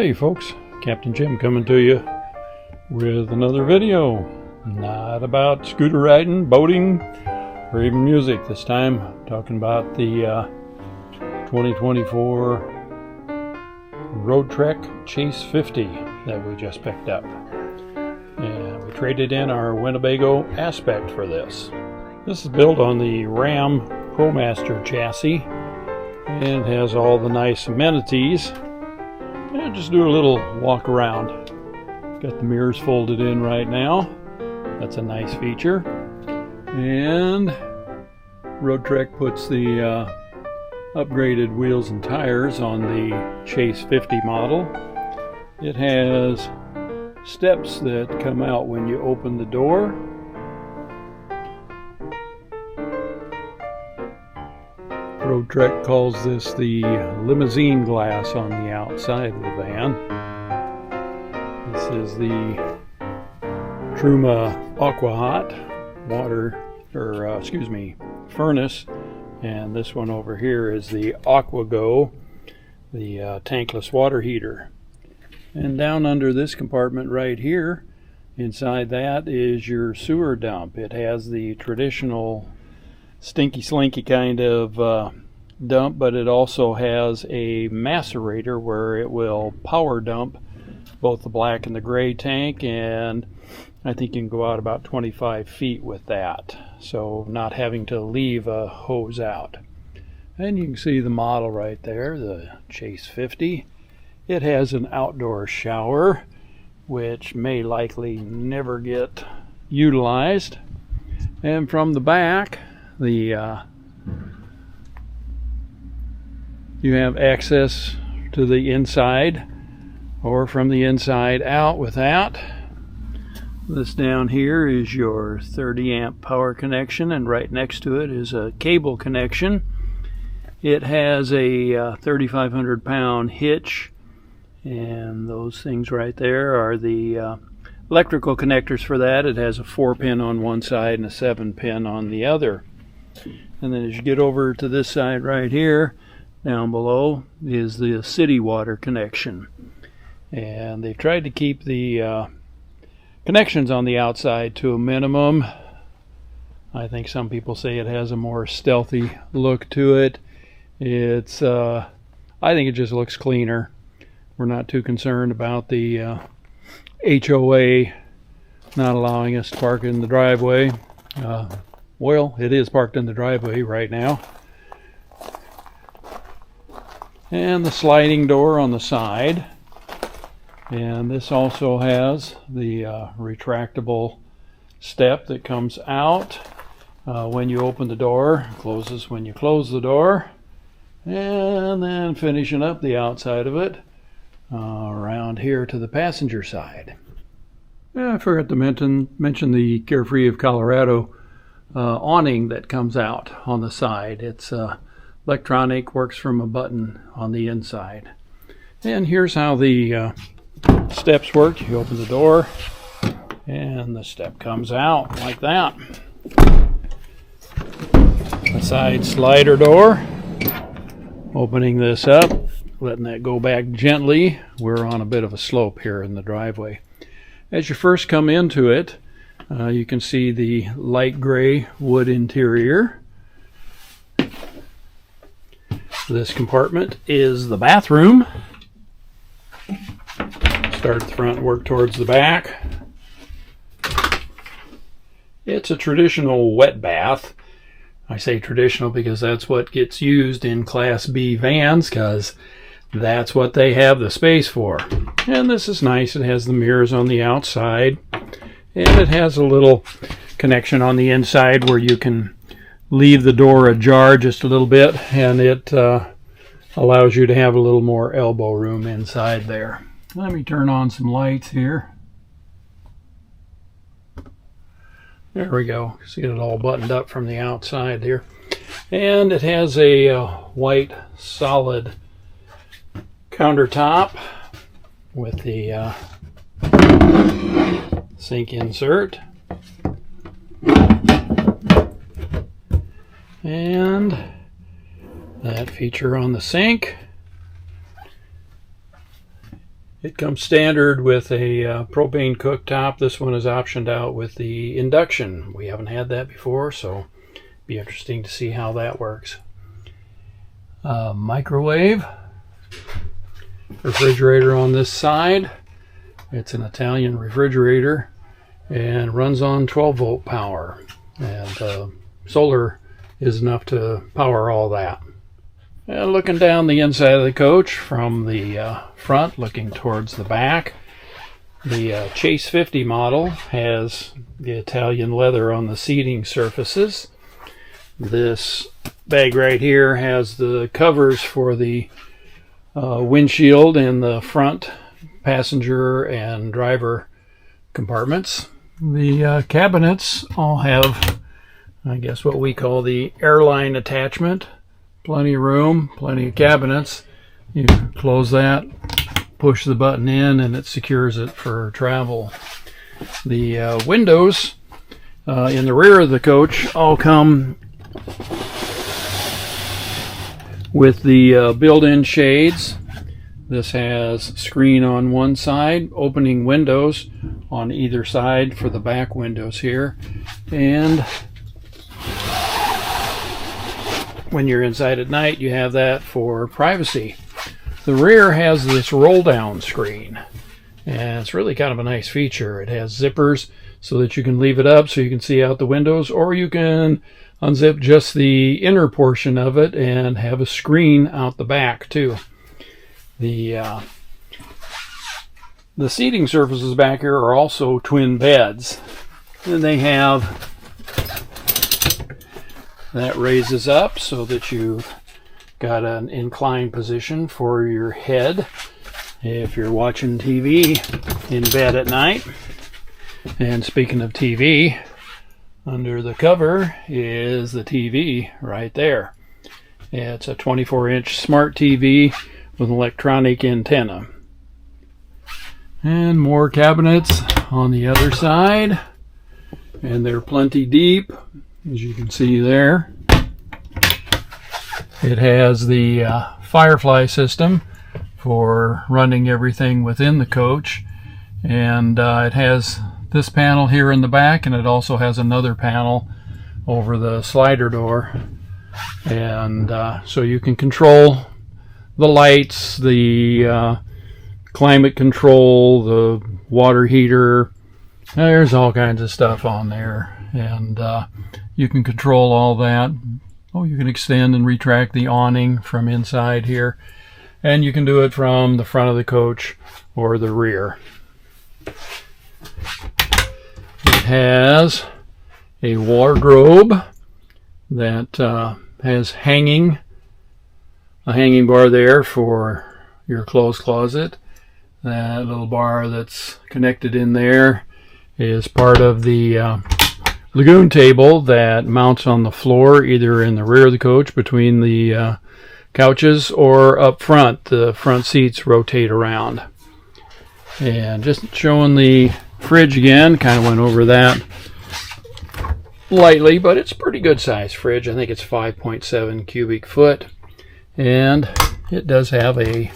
Hey folks, Captain Jim coming to you with another video. Not about scooter riding, boating, or even music this time. I'm talking about the 2024 Roadtrek Chase 50 that we just picked up. And we traded in our Winnebago Aspect for this. This is built on the Ram ProMaster chassis and has all the nice amenities. And just do a little walk around. Got the mirrors folded in right now. That's a nice feature. And Roadtrek puts the upgraded wheels and tires on the Chase 50 model. It has steps that come out when you open the door. Roadtrek calls this the limousine glass on the outside of the van. This is the Truma Aqua Hot furnace, and this one over here is the Aqua Go, the tankless water heater. And down under this compartment right here, inside that is your sewer dump. It has the traditional stinky slinky kind of dump, but it also has a macerator where it will power dump both the black and the gray tank, and I think you can go out about 25 feet with that, so not having to leave a hose out. And you can see the model right there, the Chase 50. It has an outdoor shower, which may likely never get utilized. And from the back, you have access to the inside or from the inside out with that. This down here is your 30 amp power connection, and right next to it is a cable connection. It has a 3,500 pound hitch, and those things right there are the electrical connectors for that. It has a 4-pin on one side and a 7-pin on the other. And then as you get over to this side right here, down below is the city water connection. And they've tried to keep the connections on the outside to a minimum. I think some people say it has a more stealthy look to it. I think it just looks cleaner. We're not too concerned about the HOA not allowing us to park in the driveway. Well, it is parked in the driveway right now. And the sliding door on the side. And this also has the retractable step that comes out when you open the door, closes when you close the door. And then finishing up the outside of it around here to the passenger side. I forgot to mention the Carefree of Colorado awning that comes out on the side. It's electronic, works from a button on the inside. And here's how the steps work. You open the door and the step comes out like that. A side slider door. Opening this up, letting that go back gently. We're on a bit of a slope here in the driveway. As you first come into it, you can see the light gray wood interior. This compartment is the bathroom. Start at the front, work towards the back. It's a traditional wet bath. I say traditional because that's what gets used in Class B vans, because that's what they have the space for. And this is nice. It has the mirrors on the outside, and it has a little connection on the inside where you can leave the door ajar just a little bit, and it allows you to have a little more elbow room inside there. Let me turn on some lights here. There we go. See it all buttoned up from the outside here. And it has a white solid countertop with the sink insert. And that feature on the sink It comes standard with a propane cooktop. This one is optioned out with the induction. We haven't had that before, so it'll be interesting to see how that works. Microwave, refrigerator on this side. It's an Italian refrigerator and runs on 12-volt power, and solar is enough to power all that. And looking down the inside of the coach from the front, looking towards the back, the Chase 50 model has the Italian leather on the seating surfaces. This bag right here has the covers for the windshield in the front passenger and driver compartments. The cabinets all have, I guess, what we call the airline attachment. Plenty of room, plenty of cabinets. You close that, push the button in, and it secures it for travel. The windows in the rear of the coach all come with the built-in shades. This has screen on one side, opening windows on either side for the back windows here, and when you're inside at night, you have that for privacy. The rear has this roll-down screen, and it's really kind of a nice feature. It has zippers so that you can leave it up so you can see out the windows, or you can unzip just the inner portion of it and have a screen out the back too. The seating surfaces back here are also twin beds, and they have that raises up so that you've got an inclined position for your head if you're watching TV in bed at night. And speaking of TV, under the cover is the TV right there. It's a 24-inch smart TV with an electronic antenna. And more cabinets on the other side, and they're plenty deep, as you can see there. It has the Firefly system for running everything within the coach, and it has this panel here in the back, and it also has another panel over the slider door, and so you can control the lights, the climate control, the water heater. There's all kinds of stuff on there, and you can control all that. Oh, you can extend and retract the awning from inside here, and you can do it from the front of the coach or the rear. It has a wardrobe that has a hanging bar there for your clothes closet. That little bar that's connected in there is part of the lagoon table that mounts on the floor, either in the rear of the coach between the couches or up front. The front seats rotate around. And just showing the fridge again, kind of went over that lightly, but it's a pretty good size fridge. I think it's 5.7 cubic foot, and it does have a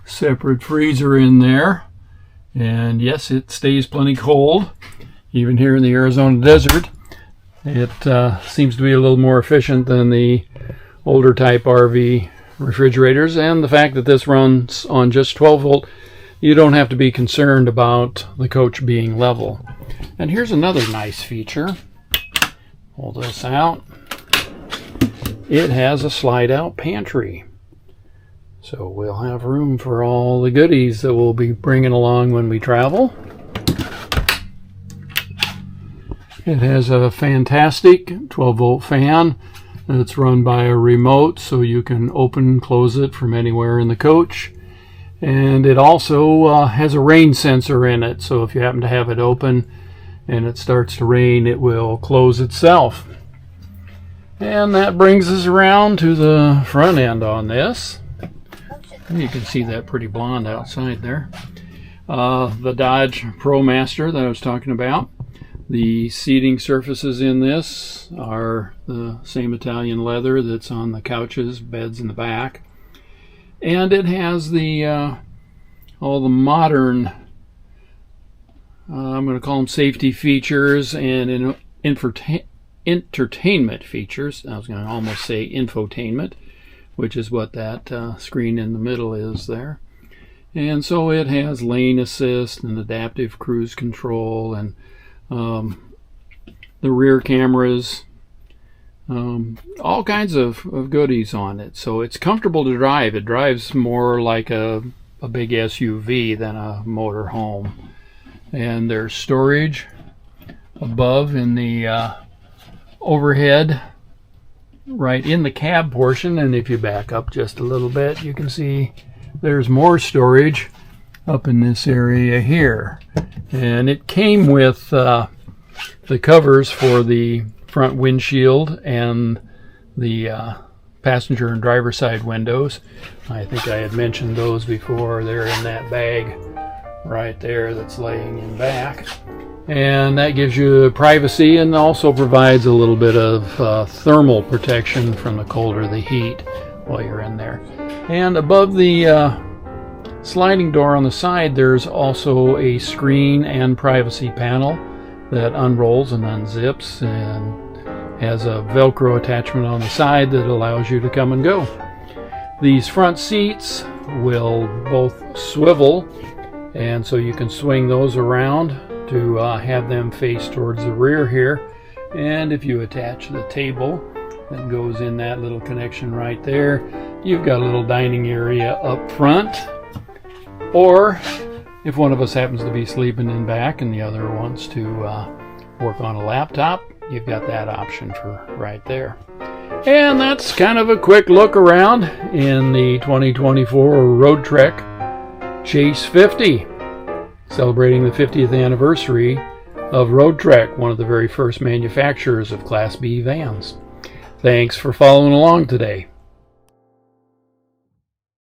separate freezer in there, and yes, it stays plenty cold even here in the Arizona desert. It seems to be a little more efficient than the older type RV refrigerators, and the fact that this runs on just 12 volt, you don't have to be concerned about the coach being level. And here's another nice feature. Pull this out. It has a slide out pantry, so we'll have room for all the goodies that we'll be bringing along when we travel. It has a fantastic 12 volt fan that's run by a remote, so you can open and close it from anywhere in the coach. And it also has a rain sensor in it, so if you happen to have it open and it starts to rain, it will close itself. And that brings us around to the front end on this. You can see that pretty blonde outside there. The Dodge ProMaster that I was talking about. The seating surfaces in this are the same Italian leather that's on the couches, beds in the back. And it has the all the modern, I'm going to call them safety features and entertainment features. I was going to almost say infotainment, which is what that screen in the middle is there. And so it has lane assist and adaptive cruise control and the rear cameras, all kinds of goodies on it. So it's comfortable to drive. It drives more like a big SUV than a motorhome. And there's storage above in the overhead, right in the cab portion. And if you back up just a little bit, you can see there's more storage up in this area here. And it came with the covers for the front windshield and the passenger and driver side windows. I think I had mentioned those before. They're in that bag right there that's laying in back. And that gives you privacy and also provides a little bit of thermal protection from the cold or the heat while you're in there. And above the sliding door on the side, there's also a screen and privacy panel that unrolls and unzips and has a Velcro attachment on the side that allows you to come and go. These front seats will both swivel, and so you can swing those around to have them face towards the rear here. And if you attach the table that goes in that little connection right there, you've got a little dining area up front. Or if one of us happens to be sleeping in back and the other wants to work on a laptop, you've got that option for right there. And that's kind of a quick look around in the 2024 Roadtrek Chase 50, celebrating the 50th anniversary of Roadtrek, one of the very first manufacturers of Class B vans. Thanks for following along today.